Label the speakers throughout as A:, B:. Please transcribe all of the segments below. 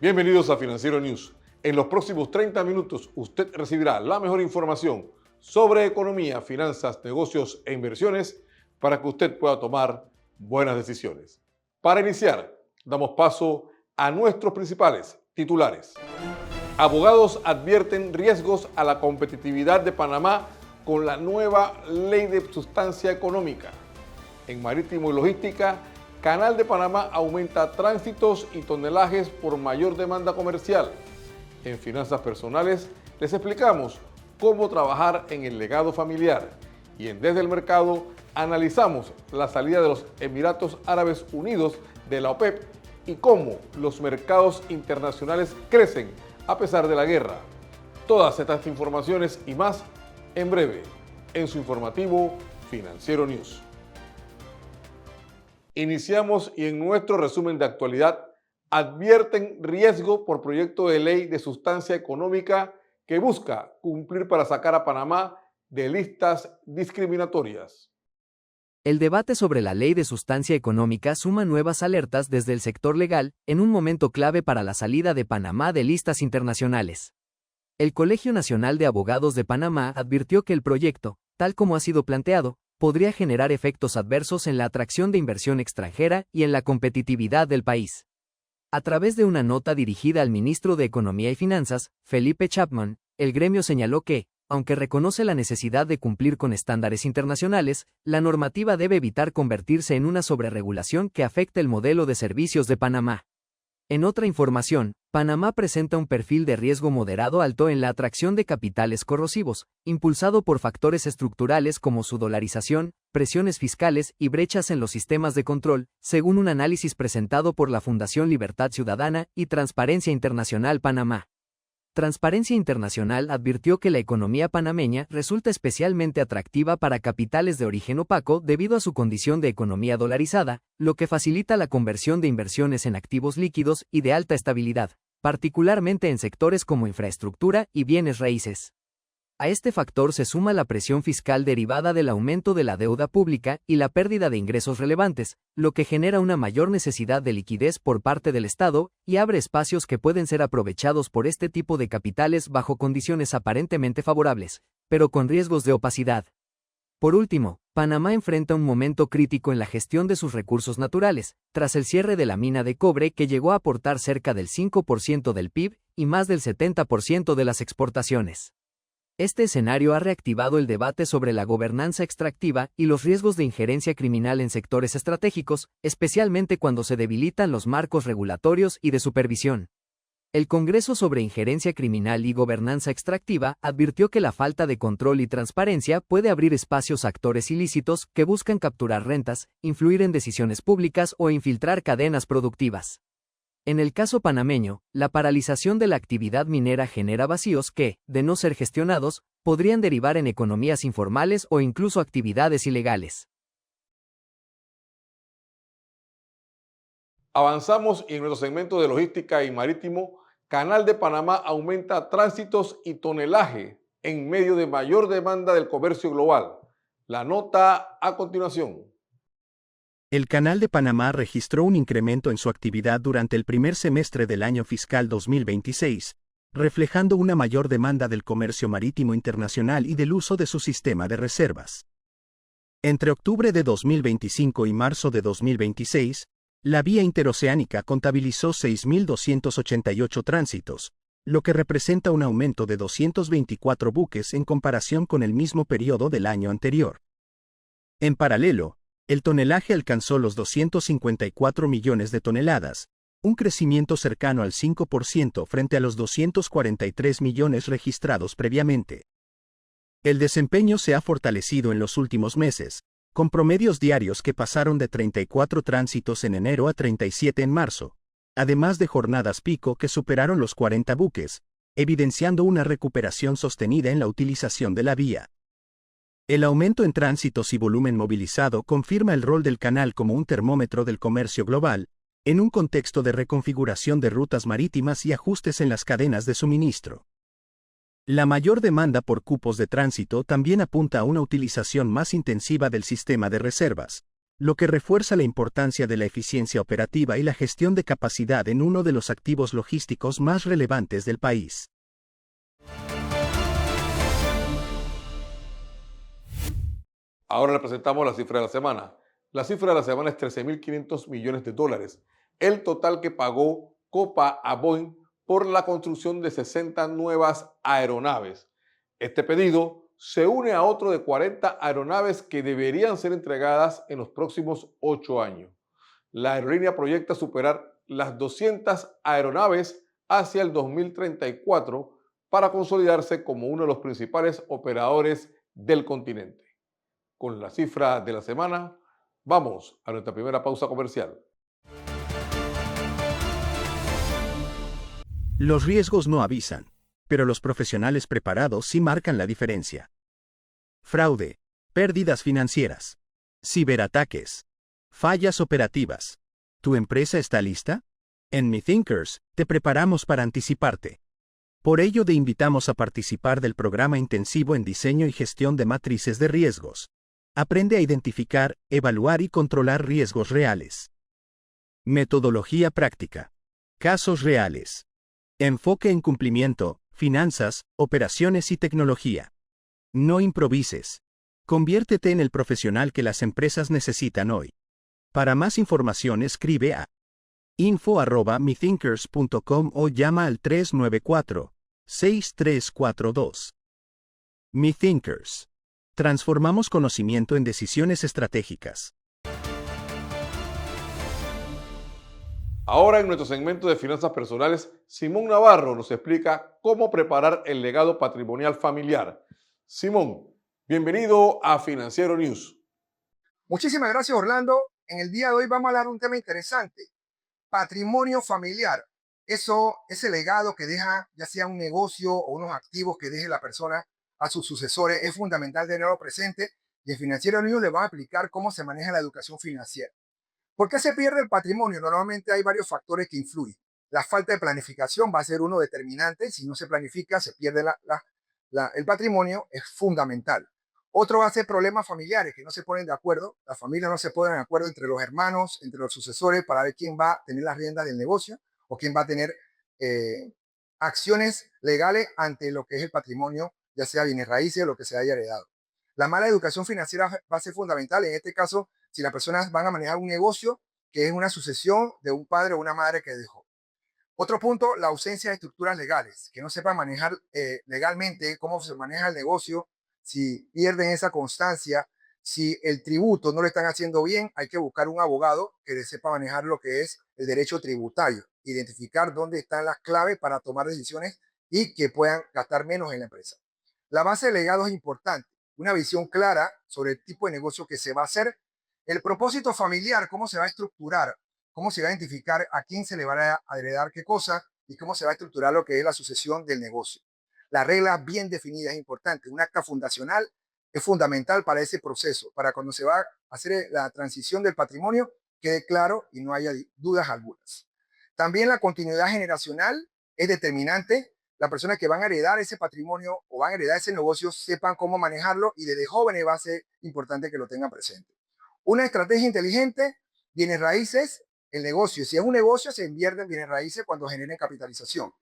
A: Bienvenidos a Financiero News. En los próximos 30 minutos usted recibirá la mejor información sobre economía, finanzas, negocios e inversiones para que usted pueda tomar buenas decisiones. Para iniciar, damos paso a nuestros principales titulares. Abogados advierten riesgos a la competitividad de Panamá con la nueva ley de sustancia económica. En marítimo y logística, Canal de Panamá aumenta tránsitos y tonelajes por mayor demanda comercial. En finanzas personales, les explicamos cómo trabajar en el legado familiar. Y en Desde el Mercado, analizamos la salida de los Emiratos Árabes Unidos de la OPEP y cómo los mercados internacionales crecen a pesar de la guerra. Todas estas informaciones y más en breve en su informativo Financiero News. Iniciamos y en nuestro resumen de actualidad advierten riesgo por proyecto de ley de sustancia económica que busca cumplir para sacar a Panamá de listas discriminatorias.
B: El debate sobre la ley de sustancia económica suma nuevas alertas desde el sector legal, en un momento clave para la salida de Panamá de listas internacionales. El Colegio Nacional de Abogados de Panamá advirtió que el proyecto, tal como ha sido planteado, podría generar efectos adversos en la atracción de inversión extranjera y en la competitividad del país. A través de una nota dirigida al ministro de Economía y Finanzas, Felipe Chapman, el gremio señaló que, aunque reconoce la necesidad de cumplir con estándares internacionales, la normativa debe evitar convertirse en una sobreregulación que afecte el modelo de servicios de Panamá. En otra información, Panamá presenta un perfil de riesgo moderado alto en la atracción de capitales corrosivos, impulsado por factores estructurales como su dolarización, presiones fiscales y brechas en los sistemas de control, según un análisis presentado por la Fundación Libertad Ciudadana y Transparencia Internacional Panamá. Transparencia Internacional advirtió que la economía panameña resulta especialmente atractiva para capitales de origen opaco debido a su condición de economía dolarizada, lo que facilita la conversión de inversiones en activos líquidos y de alta estabilidad, particularmente en sectores como infraestructura y bienes raíces. A este factor se suma la presión fiscal derivada del aumento de la deuda pública y la pérdida de ingresos relevantes, lo que genera una mayor necesidad de liquidez por parte del Estado y abre espacios que pueden ser aprovechados por este tipo de capitales bajo condiciones aparentemente favorables, pero con riesgos de opacidad. Por último, Panamá enfrenta un momento crítico en la gestión de sus recursos naturales, tras el cierre de la mina de cobre que llegó a aportar cerca del 5% del PIB y más del 70% de las exportaciones. Este escenario ha reactivado el debate sobre la gobernanza extractiva y los riesgos de injerencia criminal en sectores estratégicos, especialmente cuando se debilitan los marcos regulatorios y de supervisión. El Congreso sobre Injerencia Criminal y Gobernanza Extractiva advirtió que la falta de control y transparencia puede abrir espacios a actores ilícitos que buscan capturar rentas, influir en decisiones públicas o infiltrar cadenas productivas. En el caso panameño, la paralización de la actividad minera genera vacíos que, de no ser gestionados, podrían derivar en economías informales o incluso actividades ilegales.
A: Avanzamos y en nuestro segmento de logística y marítimo, Canal de Panamá aumenta tránsitos y tonelaje en medio de mayor demanda del comercio global. La nota a continuación.
C: El Canal de Panamá registró un incremento en su actividad durante el primer semestre del año fiscal 2026, reflejando una mayor demanda del comercio marítimo internacional y del uso de su sistema de reservas. Entre octubre de 2025 y marzo de 2026, la vía interoceánica contabilizó 6.288 tránsitos, lo que representa un aumento de 224 buques en comparación con el mismo periodo del año anterior. En paralelo, el tonelaje alcanzó los 254 millones de toneladas, un crecimiento cercano al 5% frente a los 243 millones registrados previamente. El desempeño se ha fortalecido en los últimos meses, con promedios diarios que pasaron de 34 tránsitos en enero a 37 en marzo, además de jornadas pico que superaron los 40 buques, evidenciando una recuperación sostenida en la utilización de la vía. El aumento en tránsitos y volumen movilizado confirma el rol del canal como un termómetro del comercio global, en un contexto de reconfiguración de rutas marítimas y ajustes en las cadenas de suministro. La mayor demanda por cupos de tránsito también apunta a una utilización más intensiva del sistema de reservas, lo que refuerza la importancia de la eficiencia operativa y la gestión de capacidad en uno de los activos logísticos más relevantes del país.
A: Ahora le presentamos la cifra de la semana. La cifra de la semana es 13.500 millones de dólares, el total que pagó Copa a Boeing por la construcción de 60 nuevas aeronaves. Este pedido se une a otro de 40 aeronaves que deberían ser entregadas en los próximos 8 años. La aerolínea proyecta superar las 200 aeronaves hacia el 2034 para consolidarse como uno de los principales operadores del continente. Con la cifra de la semana, vamos a nuestra primera pausa comercial.
C: Los riesgos no avisan, pero los profesionales preparados sí marcan la diferencia. Fraude, pérdidas financieras, ciberataques, fallas operativas. ¿Tu empresa está lista? En MeThinkers, te preparamos para anticiparte. Por ello te invitamos a participar del programa intensivo en diseño y gestión de matrices de riesgos. Aprende a identificar, evaluar y controlar riesgos reales. Metodología práctica. Casos reales. Enfoque en cumplimiento, finanzas, operaciones y tecnología. No improvises. Conviértete en el profesional que las empresas necesitan hoy. Para más información escribe a info@methinkers.com o llama al 394-6342. MeThinkers. Transformamos conocimiento en decisiones estratégicas.
A: Ahora en nuestro segmento de finanzas personales, Simón Navarro nos explica cómo preparar el legado patrimonial familiar. Simón, bienvenido a Financiero News.
D: Muchísimas gracias, Orlando. En el día de hoy vamos a hablar de un tema interesante: patrimonio familiar. Ese legado que deja, ya sea un negocio o unos activos que deje la persona a sus sucesores, es fundamental tenerlo presente, y en Financiero News le vamos a explicar cómo se maneja la educación financiera. ¿Por qué se pierde el patrimonio? Normalmente hay varios factores que influyen. La falta de planificación va a ser uno determinante. Si no se planifica, se pierde el patrimonio, es fundamental. Otro va a ser problemas familiares, que no se ponen de acuerdo. Las familias no se ponen de acuerdo entre los hermanos, entre los sucesores, para ver quién va a tener las riendas del negocio o quién va a tener acciones legales ante lo que es el patrimonio, ya sea bienes raíces o lo que se haya heredado. La mala educación financiera va a ser fundamental. En este caso, si las personas van a manejar un negocio que es una sucesión de un padre o una madre que dejó. Otro punto, la ausencia de estructuras legales, que no sepan manejar legalmente cómo se maneja el negocio. Si pierden esa constancia, si el tributo no lo están haciendo bien, hay que buscar un abogado que sepa manejar lo que es el derecho tributario, identificar dónde están las claves para tomar decisiones y que puedan gastar menos en la empresa. La base de legado es importante, una visión clara sobre el tipo de negocio que se va a hacer, el propósito familiar, cómo se va a estructurar, cómo se va a identificar a quién se le va a heredar qué cosa y cómo se va a estructurar lo que es la sucesión del negocio. La regla bien definida es importante. Un acta fundacional es fundamental para ese proceso, para cuando se va a hacer la transición del patrimonio quede claro y no haya dudas algunas. También la continuidad generacional es determinante. Las personas que van a heredar ese patrimonio o van a heredar ese negocio sepan cómo manejarlo, y desde jóvenes va a ser importante que lo tengan presente. Una estrategia inteligente, bienes raíces, el negocio. Si es un negocio, se invierte en bienes raíces cuando generen capitalización.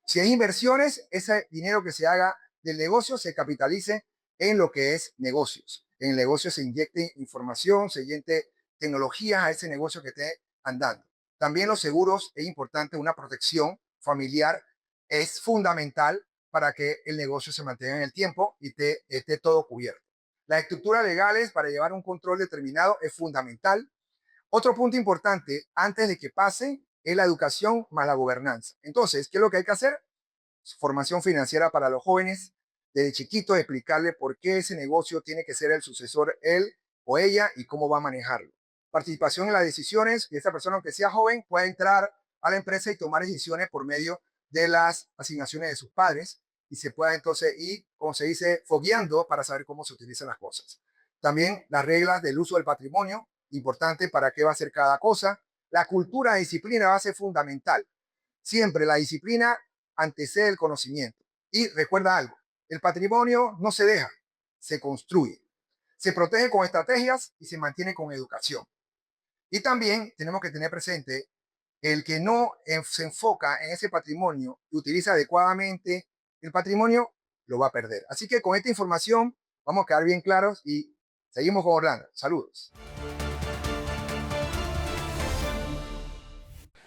D: Si es inversiones, ese dinero que se haga del negocio se capitalice en lo que es negocios. En el negocio se inyecte información, se inyecte tecnologías a ese negocio que esté andando. También los seguros es importante, una protección familiar es fundamental para que el negocio se mantenga en el tiempo y esté todo cubierto. Las estructuras legales para llevar un control determinado es fundamental. Otro punto importante antes de que pase es la educación más la gobernanza. Entonces, ¿qué es lo que hay que hacer? Formación financiera para los jóvenes. Desde chiquitos explicarle por qué ese negocio tiene que ser el sucesor él o ella y cómo va a manejarlo. Participación en las decisiones, que esa persona, aunque sea joven, pueda entrar a la empresa y tomar decisiones por medio de las asignaciones de sus padres, y se pueda entonces ir, como se dice, fogueando para saber cómo se utilizan las cosas. También las reglas del uso del patrimonio, importante para qué va a ser cada cosa. La cultura de disciplina va a ser fundamental. Siempre la disciplina antecede el conocimiento. Y recuerda algo, el patrimonio no se deja, se construye. se protege con estrategias y se mantiene con educación. Y también tenemos que tener presente el que no se enfoca en ese patrimonio y utiliza adecuadamente el patrimonio, lo va a perder. Así que con esta información vamos a quedar bien claros y seguimos con Orlando. Saludos.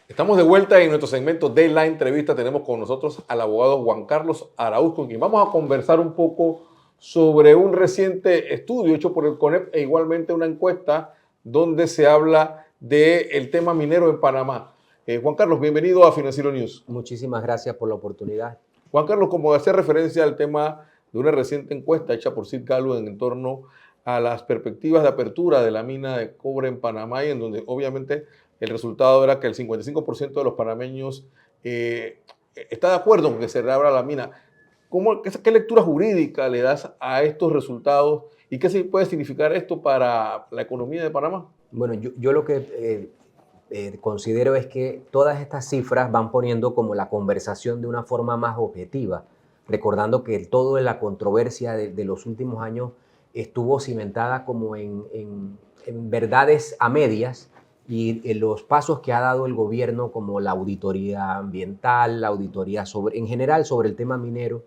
A: Estamos de vuelta en nuestro segmento de la entrevista. Tenemos con nosotros al abogado Juan Carlos Araúz, con quien vamos a conversar un poco sobre un reciente estudio hecho por el CONEP e igualmente una encuesta donde se habla del tema minero en Panamá. Juan Carlos, bienvenido a Financiero News.
E: Muchísimas gracias por la oportunidad.
A: Juan Carlos, como hacía referencia al tema de una reciente encuesta hecha por Sid Gallup en torno a las perspectivas de apertura de la mina de cobre en Panamá, y en donde obviamente el resultado era que el 55% de los panameños está de acuerdo con que se reabra la mina. ¿Qué lectura jurídica le das a estos resultados y qué se puede significar esto para la economía de Panamá?
E: Bueno, yo lo que considero es que todas estas cifras van poniendo como la conversación de una forma más objetiva, recordando que toda la controversia de los últimos años estuvo cimentada como en verdades a medias, y en los pasos que ha dado el gobierno, como la auditoría ambiental, la auditoría en general sobre el tema minero,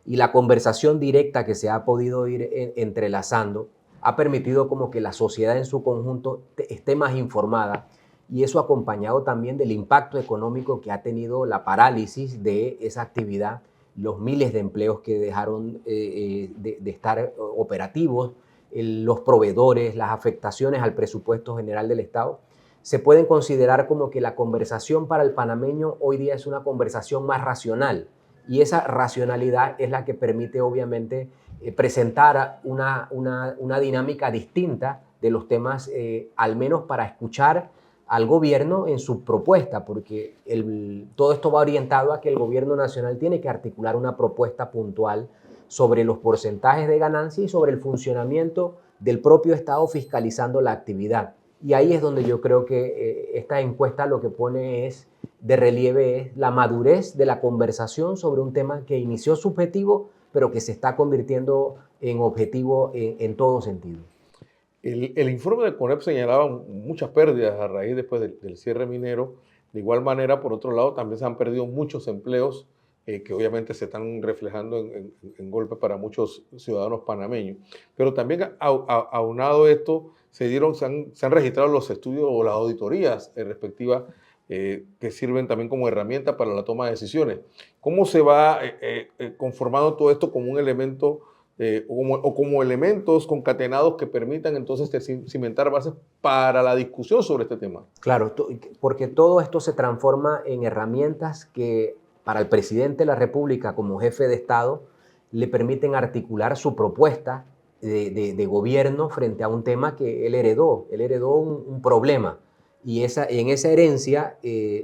E: y la conversación directa que se ha podido ir entrelazando, ha permitido como que la sociedad en su conjunto esté más informada, y eso acompañado también del impacto económico que ha tenido la parálisis de esa actividad, los miles de empleos que dejaron de estar operativos, los proveedores, las afectaciones al presupuesto general del Estado. Se pueden considerar como que la conversación para el panameño hoy día es una conversación más racional, y esa racionalidad es la que permite obviamente presentar una dinámica distinta de los temas, al menos para escuchar al gobierno en su propuesta, porque todo esto va orientado a que el gobierno nacional tiene que articular una propuesta puntual sobre los porcentajes de ganancia y sobre el funcionamiento del propio Estado fiscalizando la actividad. Y ahí es donde yo creo que esta encuesta lo que pone de relieve es la madurez de la conversación sobre un tema que inició subjetivo, pero que se está convirtiendo en objetivo en todo sentido.
A: El informe del CONEP señalaba muchas pérdidas a raíz después del cierre minero. De igual manera, por otro lado, también se han perdido muchos empleos que obviamente se están reflejando en golpes para muchos ciudadanos panameños. Pero también aunado esto, se han registrado los estudios o las auditorías respectivas que sirven también como herramienta para la toma de decisiones. ¿Cómo se va conformando todo esto como un elemento o como elementos concatenados que permitan entonces cimentar bases para la discusión sobre este tema?
E: Claro, porque todo esto se transforma en herramientas que para el presidente de la República como jefe de Estado le permiten articular su propuesta de gobierno frente a un tema que él heredó. Él heredó un problema, y en esa herencia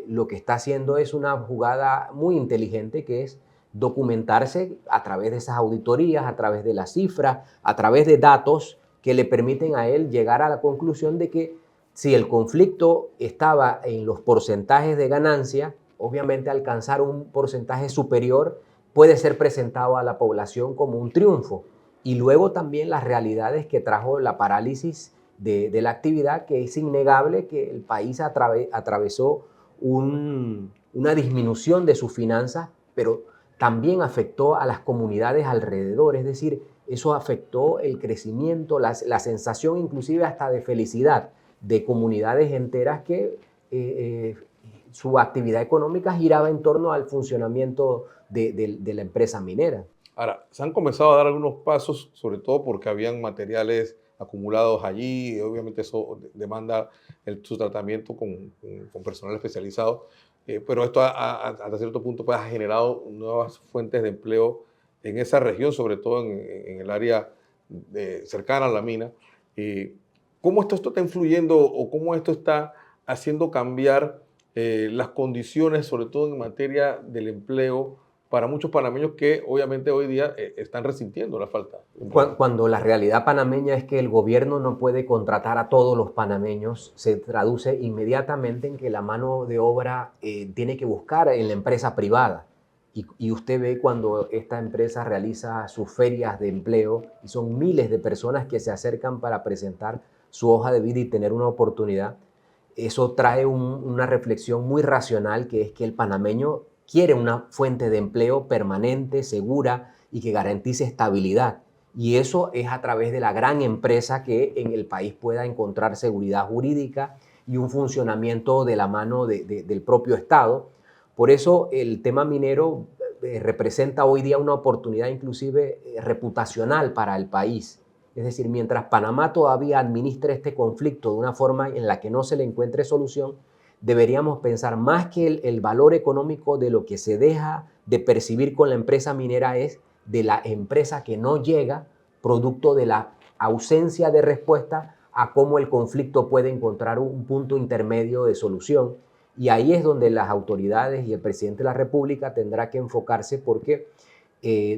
E: lo que está haciendo es una jugada muy inteligente, que es documentarse a través de esas auditorías, a través de las cifras, a través de datos que le permiten a él llegar a la conclusión de que si el conflicto estaba en los porcentajes de ganancia, obviamente alcanzar un porcentaje superior puede ser presentado a la población como un triunfo. Y luego también las realidades que trajo la parálisis de la actividad, que es innegable que el país atravesó una disminución de sus finanzas, pero también afectó a las comunidades alrededor. Es decir, eso afectó el crecimiento, la sensación inclusive hasta de felicidad de comunidades enteras que su actividad económica giraba en torno al funcionamiento de la empresa minera.
A: Ahora, se han comenzado a dar algunos pasos, sobre todo porque habían materiales acumulados allí, y obviamente eso demanda su tratamiento con personal especializado, pero esto hasta cierto punto pues, ha generado nuevas fuentes de empleo en esa región, sobre todo en el área cercana a la mina. ¿Cómo esto está influyendo o cómo esto está haciendo cambiar las condiciones, sobre todo en materia del empleo, para muchos panameños que obviamente hoy día están resintiendo la falta?
E: Cuando la realidad panameña es que el gobierno no puede contratar a todos los panameños, se traduce inmediatamente en que la mano de obra tiene que buscar en la empresa privada. Y usted ve cuando esta empresa realiza sus ferias de empleo y son miles de personas que se acercan para presentar su hoja de vida y tener una oportunidad. Eso trae una reflexión muy racional, que es que el panameño quiere una fuente de empleo permanente, segura y que garantice estabilidad. Y eso es a través de la gran empresa que en el país pueda encontrar seguridad jurídica y un funcionamiento de la mano del propio Estado. Por eso el tema minero representa hoy día una oportunidad inclusive reputacional para el país. Es decir, mientras Panamá todavía administre este conflicto de una forma en la que no se le encuentre solución, deberíamos pensar más que el valor económico de lo que se deja de percibir con la empresa minera es de la empresa que no llega, producto de la ausencia de respuesta a cómo el conflicto puede encontrar un punto intermedio de solución. Y ahí es donde las autoridades y el presidente de la República tendrá que enfocarse, porque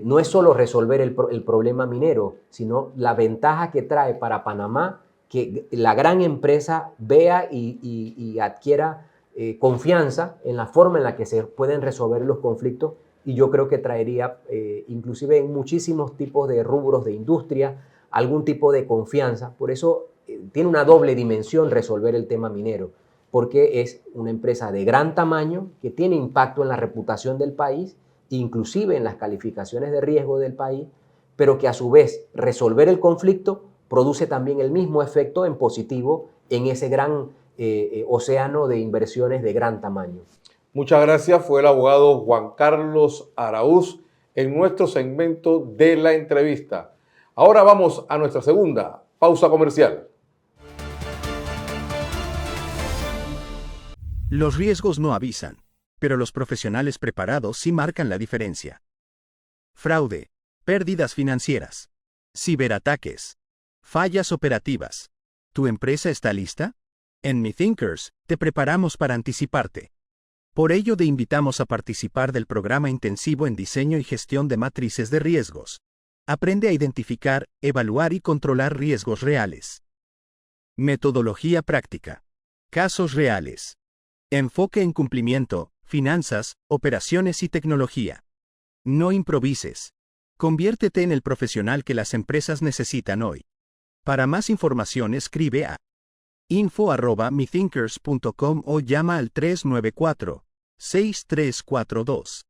E: no es solo resolver el problema minero, sino la ventaja que trae para Panamá que la gran empresa vea y adquiera confianza en la forma en la que se pueden resolver los conflictos, y yo creo que traería inclusive en muchísimos tipos de rubros de industria algún tipo de confianza. Por eso tiene una doble dimensión resolver el tema minero, porque es una empresa de gran tamaño que tiene impacto en la reputación del país, inclusive en las calificaciones de riesgo del país, pero que a su vez resolver el conflicto produce también el mismo efecto en positivo en ese gran océano de inversiones de gran tamaño.
A: Muchas gracias. Fue el abogado Juan Carlos Araúz en nuestro segmento de la entrevista. Ahora vamos a nuestra segunda pausa comercial.
C: Los riesgos no avisan, pero los profesionales preparados sí marcan la diferencia. Fraude, pérdidas financieras, ciberataques, fallas operativas. ¿Tu empresa está lista? En MyThinkers, te preparamos para anticiparte. Por ello te invitamos a participar del programa intensivo en diseño y gestión de matrices de riesgos. Aprende a identificar, evaluar y controlar riesgos reales. Metodología práctica. Casos reales. Enfoque en cumplimiento, finanzas, operaciones y tecnología. No improvises. Conviértete en el profesional que las empresas necesitan hoy. Para más información escribe a info@mythinkers.com o llama al 394-6342.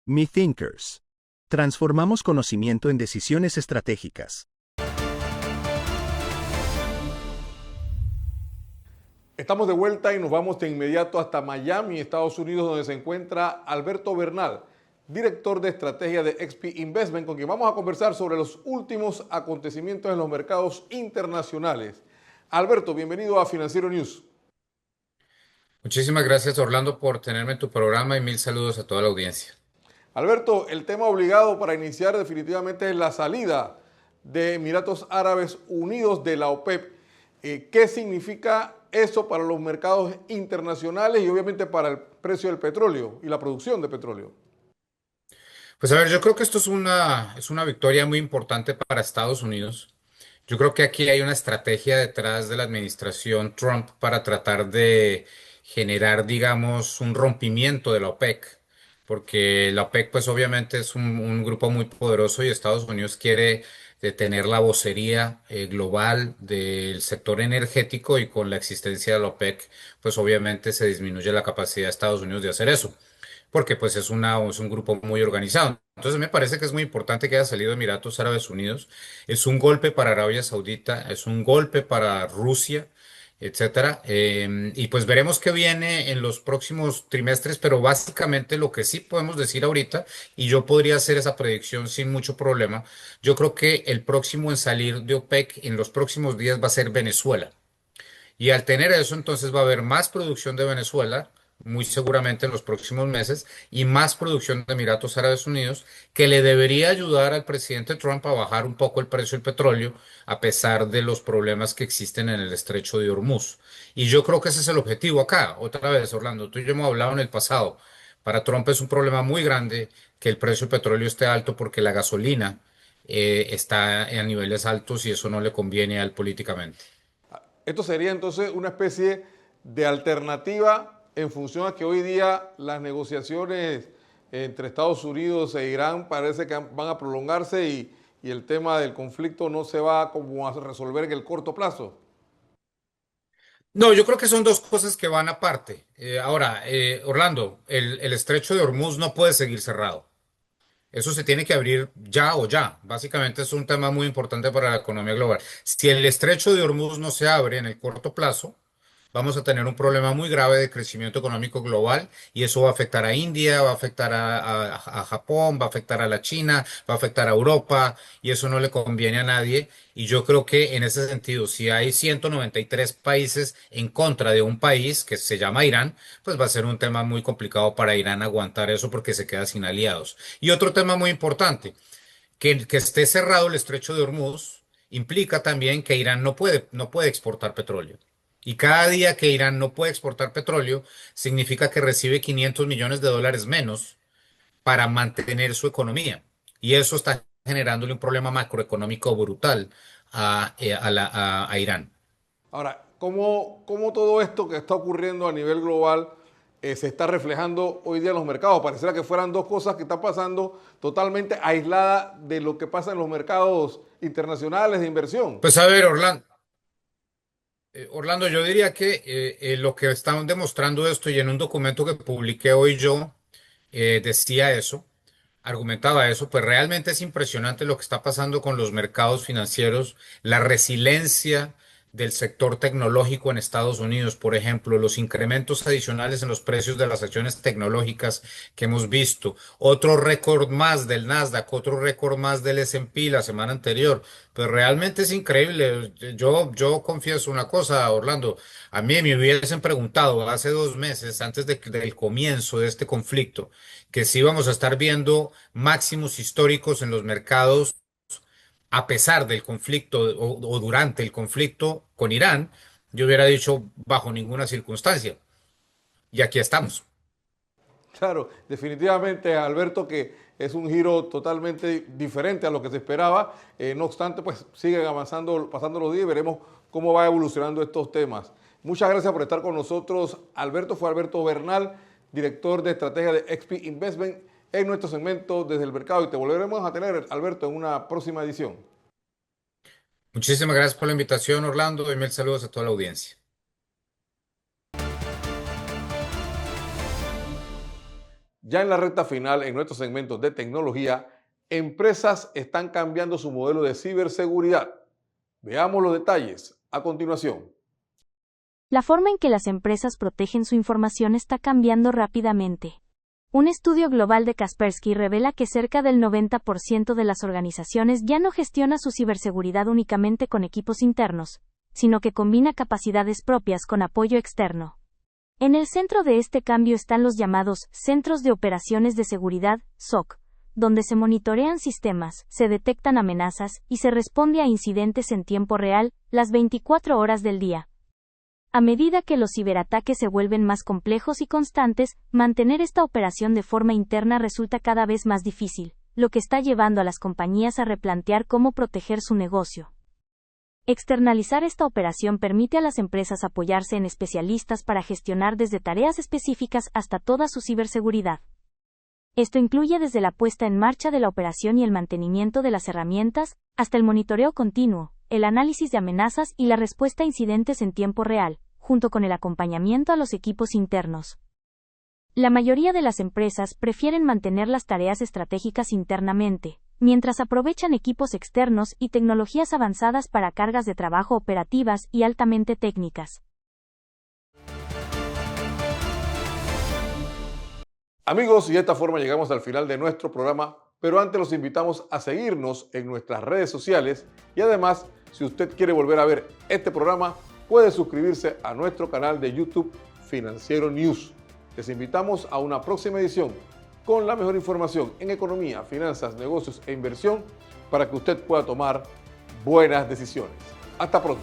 C: MyThinkers. Transformamos conocimiento en decisiones estratégicas.
A: Estamos de vuelta y nos vamos de inmediato hasta Miami, Estados Unidos, donde se encuentra Alberto Bernal, director de estrategia de XP Investment, con quien vamos a conversar sobre los últimos acontecimientos en los mercados internacionales. Alberto, bienvenido a Financiero News.
F: Muchísimas gracias, Orlando, por tenerme en tu programa, y mil saludos a toda la audiencia.
A: Alberto, el tema obligado para iniciar definitivamente es la salida de Emiratos Árabes Unidos de la OPEP. ¿Qué significa eso para los mercados internacionales y obviamente para el precio del petróleo y la producción de petróleo?
F: Pues a ver, yo creo que esto es una victoria muy importante para Estados Unidos. Yo creo que aquí hay una estrategia detrás de la administración Trump para tratar de generar, digamos, un rompimiento de la OPEC, porque la OPEC pues obviamente es un grupo muy poderoso y Estados Unidos quiere tener la vocería global del sector energético, y con la existencia de la OPEC pues obviamente se disminuye la capacidad de Estados Unidos de hacer eso, porque pues es un grupo muy organizado. Entonces me parece que es muy importante que haya salido Emiratos Árabes Unidos. Es un golpe para Arabia Saudita, es un golpe para Rusia, etcétera. Y pues veremos qué viene en los próximos trimestres, pero básicamente lo que sí podemos decir ahorita, y yo podría hacer esa predicción sin mucho problema, yo creo que el próximo en salir de OPEC en los próximos días va a ser Venezuela. Y al tener eso, entonces va a haber más producción de Venezuela, muy seguramente en los próximos meses, y más producción de Emiratos Árabes Unidos, que le debería ayudar al presidente Trump a bajar un poco el precio del petróleo, a pesar de los problemas que existen en el estrecho de Hormuz. Y yo creo que ese es el objetivo acá. Otra vez, Orlando, tú y yo hemos hablado en el pasado. Para Trump es un problema muy grande que el precio del petróleo esté alto, porque la gasolina está a niveles altos y eso no le conviene a él políticamente.
A: Esto sería entonces una especie de alternativa en función a que hoy día las negociaciones entre Estados Unidos e Irán parece que van a prolongarse y el tema del conflicto no se va como a resolver en el corto plazo.
F: No, yo creo que son dos cosas que van aparte. Orlando, el estrecho de Hormuz no puede seguir cerrado. Eso se tiene que abrir ya o ya. Básicamente es un tema muy importante para la economía global. Si el estrecho de Hormuz no se abre en el corto plazo, vamos a tener un problema muy grave de crecimiento económico global y eso va a afectar a India, va a afectar a Japón, va a afectar a la China, va a afectar a Europa y eso no le conviene a nadie. Y yo creo que en ese sentido, si hay 193 países en contra de un país que se llama Irán, pues va a ser un tema muy complicado para Irán aguantar eso porque se queda sin aliados. Y otro tema muy importante, que esté cerrado el estrecho de Hormuz implica también que Irán no puede exportar petróleo. Y cada día que Irán no puede exportar petróleo, significa que recibe 500 millones de dólares menos para mantener su economía. Y eso está generándole un problema macroeconómico brutal a Irán.
A: Ahora, ¿cómo todo esto que está ocurriendo a nivel global se está reflejando hoy día en los mercados? Pareciera que fueran dos cosas que están pasando totalmente aisladas de lo que pasa en los mercados internacionales de inversión.
F: Pues a ver, Orlando, yo diría que lo que están demostrando esto y en un documento que publiqué hoy yo decía eso, argumentaba eso, pues realmente es impresionante lo que está pasando con los mercados financieros, la resiliencia del sector tecnológico en Estados Unidos, por ejemplo, los incrementos adicionales en los precios de las acciones tecnológicas que hemos visto, otro récord más del Nasdaq, otro récord más del S&P la semana anterior, pues realmente es increíble. Yo confieso una cosa, Orlando, a mí me hubiesen preguntado hace 2 meses, antes del comienzo de este conflicto, que si íbamos a estar viendo máximos históricos en los mercados a pesar del conflicto o durante el conflicto con Irán, yo hubiera dicho bajo ninguna circunstancia. Y aquí estamos.
A: Claro, definitivamente, Alberto, que es un giro totalmente diferente a lo que se esperaba. No obstante, pues siguen avanzando, pasando los días y veremos cómo va evolucionando estos temas. Muchas gracias por estar con nosotros. Alberto fue Alberto Bernal, director de estrategia de XP Investment, en nuestro segmento Desde el Mercado. Y te volveremos a tener, Alberto, en una próxima edición.
F: Muchísimas gracias por la invitación, Orlando, y mil saludos a toda la audiencia.
A: Ya en la recta final, en nuestros segmentos de tecnología, empresas están cambiando su modelo de ciberseguridad. Veamos los detalles a continuación.
G: La forma en que las empresas protegen su información está cambiando rápidamente. Un estudio global de Kaspersky revela que cerca del 90% de las organizaciones ya no gestiona su ciberseguridad únicamente con equipos internos, sino que combina capacidades propias con apoyo externo. En el centro de este cambio están los llamados Centros de Operaciones de Seguridad, SOC, donde se monitorean sistemas, se detectan amenazas y se responde a incidentes en tiempo real, las 24 horas del día. A medida que los ciberataques se vuelven más complejos y constantes, mantener esta operación de forma interna resulta cada vez más difícil, lo que está llevando a las compañías a replantear cómo proteger su negocio. Externalizar esta operación permite a las empresas apoyarse en especialistas para gestionar desde tareas específicas hasta toda su ciberseguridad. Esto incluye desde la puesta en marcha de la operación y el mantenimiento de las herramientas, hasta el monitoreo continuo, el análisis de amenazas y la respuesta a incidentes en tiempo real, junto con el acompañamiento a los equipos internos. La mayoría de las empresas prefieren mantener las tareas estratégicas internamente, mientras aprovechan equipos externos y tecnologías avanzadas para cargas de trabajo operativas y altamente técnicas.
A: Amigos, y de esta forma llegamos al final de nuestro programa, pero antes los invitamos a seguirnos en nuestras redes sociales y además, si usted quiere volver a ver este programa, puede suscribirse a nuestro canal de YouTube Financiero News. Les invitamos a una próxima edición con la mejor información en economía, finanzas, negocios e inversión para que usted pueda tomar buenas decisiones. Hasta pronto.